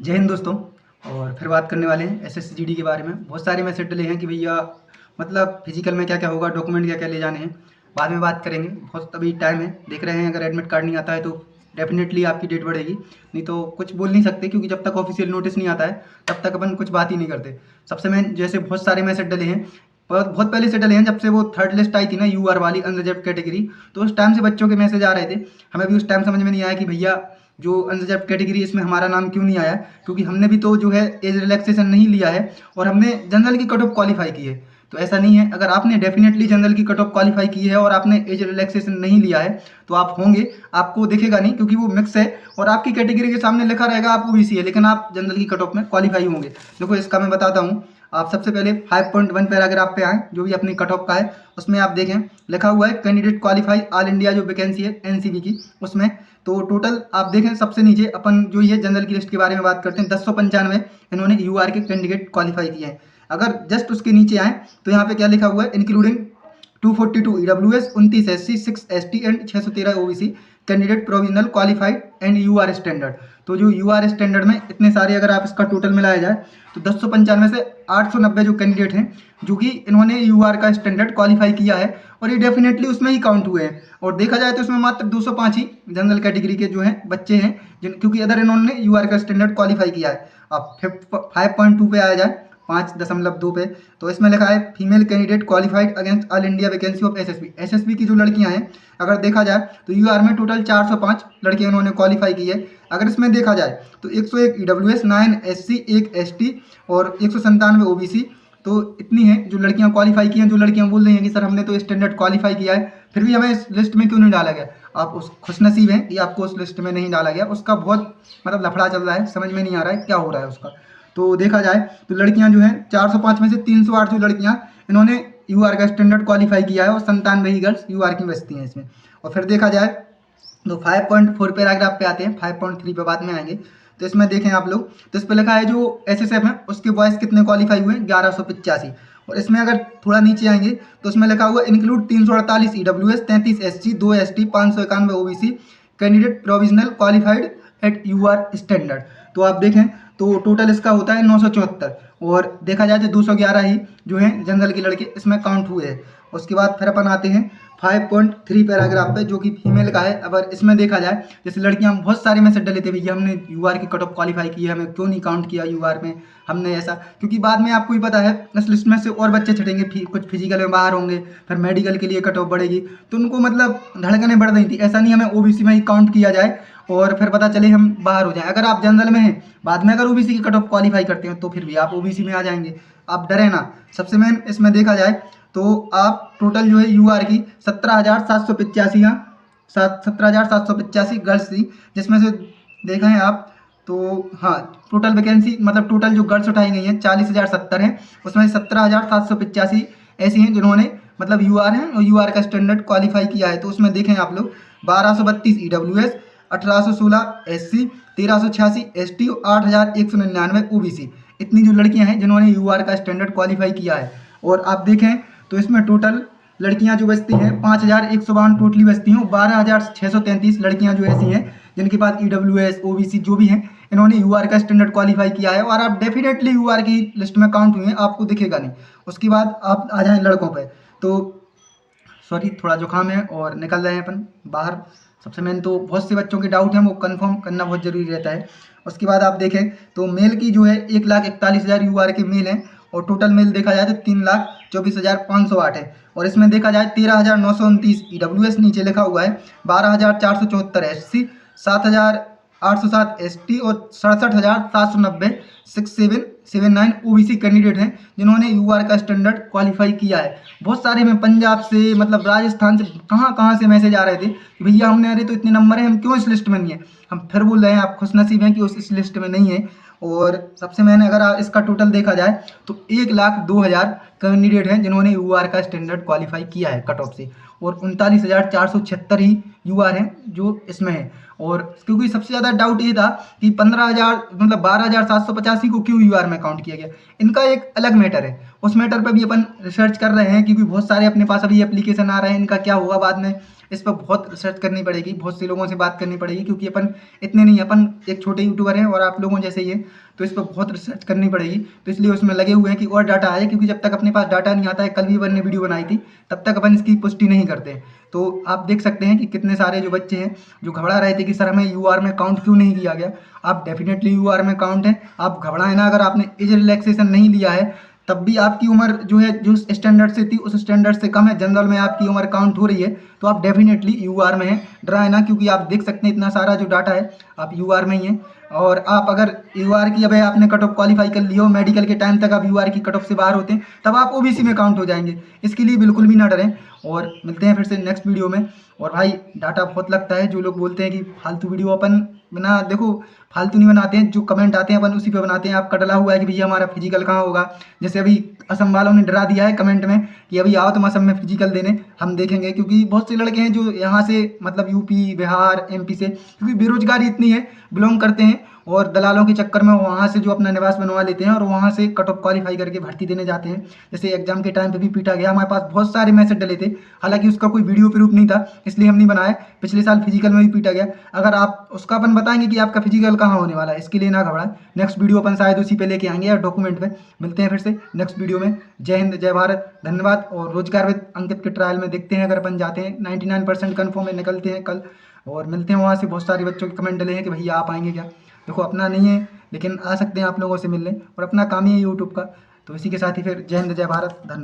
जय हिंद दोस्तों। और फिर बात करने वाले हैं एसएससीजीडी के बारे में। बहुत सारे मैसेज डले हैं कि भैया मतलब फिजिकल में क्या क्या होगा, डॉक्यूमेंट क्या क्या ले जाने हैं, बाद में बात करेंगे। बहुत अभी टाइम है, देख रहे हैं। अगर एडमिट कार्ड नहीं आता है तो डेफिनेटली आपकी डेट बढ़ेगी, नहीं तो कुछ बोल नहीं सकते, क्योंकि जब तक ऑफिशियल नोटिस नहीं आता है तब तक अपन कुछ बात ही नहीं करते। सबसे मेन जैसे बहुत सारे मैसेज डले हैं, बहुत पहले से डले हैं, जब से वो थर्ड लिस्ट आई थी ना यूआर वाली अनरिजर्व कैटेगरी, तो उस टाइम से बच्चों के मैसेज आ रहे थे। हमें भी उस टाइम समझ में नहीं आया कि भैया जो अनरिजर्व कैटेगरी इसमें हमारा नाम क्यों नहीं आया, क्योंकि हमने भी तो जो है एज रिलैक्सेशन नहीं लिया है और हमने जनरल की कट ऑफ क्वालिफाई की है। तो ऐसा नहीं है, अगर आपने डेफिनेटली जनरल की कट ऑफ क्वालिफाई की है और आपने एज रिलैक्सेशन नहीं लिया है तो आप होंगे, आपको दिखेगा नहीं क्योंकि वो मिक्स है और आपकी कैटेगरी के सामने लिखा रहेगा आप ओबीसी है, लेकिन आप जनरल की कट ऑफ में क्वालिफाई होंगे। देखो इसका मैं बताता हूँ। आप सबसे पहले 5.1 पैराग्राफ पे आए, जो भी अपनी कट ऑफ का है उसमें आप देखें लिखा हुआ है कैंडिडेट क्वालिफाई ऑल इंडिया, जो वैकेंसी है एनसीबी की उसमें। तो टोटल आप देखें सबसे नीचे अपन जो ये जनरल की लिस्ट के बारे में बात करते हैं, 1095 इन्होंने यूआर के कैंडिडेट क्वालिफाई किए हैं। अगर जस्ट उसके नीचे आए तो यहाँ पे क्या लिखा हुआ है, including 242 EWS, 29 SC, 6 ST and 613 OBC candidate provisional qualified and UR standard. तो जो यूआर स्टैंडर्ड में इतने सारे अगर आप इसका टोटल मिलाया जाए तो 1095 से 890 जो कैंडिडेट हैं जो कि इन्होंने यूआर का स्टैंडर्ड क्वालिफाई किया है, और ये डेफिनेटली उसमें ही काउंट हुए हैं। और देखा जाए तो इसमें मात्र 205 ही जनरल कैटेगरी के जो हैं बच्चे हैं क्योंकि अदर इन्होंने यूआर का स्टैंडर्ड क्वालिफाई किया है। अब 5.2 पे आया जाए 5.2 पे, तो इसमें लिखा है female candidate qualified against all India vacancy of SSB की जो लड़कियां हैं, अगर देखा जाए तो यूआर में टोटल 405 लड़कियां इन्होंने क्वालिफाई की है। अगर इसमें देखा जाए तो 101 ईडब्ल्यूएस, 9 एससी, 1 एसटी और 197 ओबीसी, तो इतनी है जो लड़कियां क्वालिफाई की हैं। जो लड़कियां बोल रही हैं कि सर हमने तो स्टैंडर्ड क्वालिफाई किया है, फिर भी हमें इस लिस्ट में क्यों नहीं डाला गया। आप उस खुशनसीब हैं कि आपको उस लिस्ट में नहीं डाला गया, उसका बहुत मतलब लफड़ा चल रहा है, समझ में नहीं आ रहा है क्या हो रहा है उसका। तो देखा जाए तो लड़कियां जो हैं 405 में से 308 जो लड़कियां इन्होंने यूआर का स्टैंडर्ड क्वालिफाई किया है और 97 ही गर्ल्स यूआर की बचती हैं इसमें। और फिर देखा जाए तो 5.4 पैराग्राफ पे आते हैं, 5.3 पे बाद में आएंगे। तो इसमें देखें आप लोग, तो इस पर लिखा है जो एसएसएफ है उसके बॉयज़ कितने क्वालिफाई हुए, 1185। और इसमें अगर थोड़ा नीचे आएंगे तो इसमें लिखा हुआ include 348 EWS, 33 SC, 2 ST, 591 OBC candidate provisional qualified at UR standard. तो आप देखें तो टोटल इसका होता है 974, और देखा जाए तो 211 ही जो हैं जनरल के लड़के इसमें काउंट हुए हैं। उसके बाद फिर अपन आते हैं 5.3 पैराग्राफ पे जो कि फीमेल का है। अगर इसमें देखा जाए जैसे लड़कियां बहुत सारे मैसेज डले थे, भैया हमने यूआर की कट ऑफ क्वालिफाई की है, हमें क्यों नहीं काउंट किया यूआर में हमने ऐसा, क्योंकि बाद में आपको ही पता है इस लिस्ट में से और बच्चे छटेंगे, कुछ फिजिकल में बाहर होंगे, फिर मेडिकल के लिए कट ऑफ बढ़ेगी, तो उनको मतलब धड़कनें बढ़ रही थी। ऐसा नहीं हमें ओबीसी में ही काउंट किया जाए और फिर पता चले हम बाहर हो जाएं। अगर आप जनरल में हैं, बाद में अगर ओबीसी की कट ऑफ क्वालिफाई करते हैं तो फिर भी आप ओबीसी में आ जाएंगे, आप डरे ना। सबसे मेन इसमें देखा जाए तो आप टोटल जो है यूआर की 17,785 17,785 गर्ल्स थी, जिसमें से देखा है आप तो हाँ टोटल वैकेंसी मतलब टोटल जो गर्ल्स उठाई गई हैं 40,070 हैं, उसमें 17,785 ऐसी हैं जिन्होंने मतलब यूआर हैं और यूआर का स्टैंडर्ड क्वालिफाई किया है। तो उसमें देखें आप लोग 1232 ईडब्ल्यूएस, 1816 एससी, 1386 एसटी और 8,199 ओबीसी, इतनी जो लड़कियां हैं जिन्होंने यूआर का स्टैंडर्ड क्वालिफाई किया है। और आप देखें तो इसमें टोटल लड़कियां जो बचती हैं 5,152 टोटली बचती हैं, 12,633 लड़कियां जो ऐसी हैं जिनके पास ईडब्ल्यूएस, ओबीसी जो भी हैं इन्होंने यूआर का स्टैंडर्ड क्वालिफाई किया है, और आप डेफिनेटली यूआर की लिस्ट में काउंट हुए हैं, आपको दिखेगा नहीं। उसके बाद आप आ जाएं लड़कों पे, तो सॉरी थोड़ा जुकाम है और निकल रहे हैं अपन बाहर। सबसे मेन तो बहुत से बच्चों के डाउट हैं वो कंफर्म करना बहुत ज़रूरी रहता है। उसके बाद आप देखें तो मेल की जो है 1,41,000 यूआर के मेल हैं, और टोटल मेल देखा जाए तो 3,24,508 है। और इसमें देखा जाए 13,929 ईडब्ल्यूएस नीचे लिखा हुआ है, 12,474 एससी, 7,807 एसटी और 67,790 6779 ओबीसी कैंडिडेट हैं जिन्होंने यूआर का स्टैंडर्ड क्वालिफाई किया है। बहुत सारे में पंजाब से मतलब राजस्थान से कहाँ कहाँ से मैसेज आ रहे थे कि भैया हमने अरे तो इतने नंबर हैं हम क्यों इस लिस्ट में नहीं है। हम फिर बोल रहे हैं आप खुशनसीब हैं कि उस इस लिस्ट में नहीं है। और सबसे मैंने अगर इसका टोटल देखा जाए तो 1,02,000 कैंडिडेट हैं जिन्होंने यूआर का स्टैंडर्ड क्वालिफाई किया है कट ऑफ से, और 39,476 ही यूआर हैं जो इसमें है। और क्योंकि सबसे ज़्यादा डाउट ये था कि 15,000 मतलब 12,785 को क्यों यूआर में काउंट किया गया, इनका एक अलग मैटर है, उस मैटर पर भी अपन रिसर्च कर रहे हैं क्योंकि बहुत सारे अपने पास अभी एप्लीकेशन आ रहे हैं, इनका क्या होगा बाद में इस पर बहुत रिसर्च करनी पड़ेगी, बहुत से लोगों से बात करनी पड़ेगी, क्योंकि अपन इतने नहीं, अपन एक छोटे यूट्यूबर हैं और आप लोगों जैसे ही है, तो इस पर बहुत रिसर्च करनी पड़ेगी। तो इसलिए उसमें लगे हुए हैं कि और डाटा आए, क्योंकि जब तक अपने पास डाटा नहीं आता है, कल भी अपन ने वीडियो बनाई थी, तब तक अपन इसकी पुष्टि नहीं करते। तो आप देख सकते हैं कि कितने सारे जो बच्चे हैं जो घबरा रहे थे कि सर हमें यूआर में काउंट क्यों नहीं किया गया। आप डेफिनेटली यूआर में काउंट है, आप घबराएं ना। अगर आपने एज रिलैक्सेशन नहीं लिया है तब भी आपकी उम्र जो है जो स्टैंडर्ड से थी उस स्टैंडर्ड से कम है, जनरल में आपकी उम्र काउंट हो रही है, तो आप डेफिनेटली यूआर में हैं। डराए ना, क्योंकि आप देख सकते हैं इतना सारा जो डाटा है आप यूआर में ही हैं। और आप अगर यूआर की अब आपने कट ऑफ क्वालिफाई कर ली हो, मेडिकल के टाइम तक आप यूआर की कट ऑफ से बाहर होते हैं, तब आप ओबीसी में काउंट हो जाएंगे। इसके लिए बिल्कुल भी ना डरें, और मिलते हैं फिर से नेक्स्ट वीडियो में। और भाई डाटा बहुत लगता है, जो लोग बोलते हैं कि फालतू वीडियो अपन बिना देखो फालतू नहीं बनाते हैं, जो कमेंट आते हैं अपन उसी पे बनाते हैं। आपका डला हुआ है कि भैया हमारा फिजिकल कहाँ होगा, जैसे अभी असम वालों ने डरा दिया है कमेंट में कि अभी आओ तुम असम में फिजिकल देने, हम देखेंगे। क्योंकि बहुत से लड़के हैं जो यहाँ से मतलब यूपी बिहार एमपी से, क्योंकि बेरोजगारी इतनी है, बिलोंग करते हैं और दलालों के चक्कर में वहाँ से जो अपना निवास बनवा लेते हैं और वहाँ से कट ऑफ क्वालिफाई करके भर्ती देने जाते हैं। जैसे एग्जाम के टाइम पे भी पीटा गया, हमारे पास बहुत सारे मैसेज डले थे, हालांकि उसका कोई वीडियो प्रूफ नहीं था इसलिए हम नहीं बनाए। पिछले साल फिजिकल में भी पीटा गया। अगर आप उसका अपन बताएंगे कि आपका फिजिकल कहाँ होने वाला है, इसके लिए ना घबराएं। नेक्स्ट वीडियो अपन शायद उसी पे लेके आएंगे या डॉक्यूमेंट पे। मिलते हैं फिर से नेक्स्ट वीडियो में। जय हिंद जय भारत, धन्यवाद। और रोजगार विद अंकित के ट्रायल में देखते हैं, अगर अपन जाते हैं 99% कन्फर्म में निकलते हैं कल, और मिलते हैं वहाँ से। बहुत सारे बच्चों के कमेंट डले हैं कि भैया आप आएंगे क्या। देखो अपना नहीं है लेकिन आ सकते हैं आप लोगों से मिलने, और अपना काम ही है यूट्यूब का। तो इसी के साथ ही फिर जय हिंद जय भारत, धन्यवाद।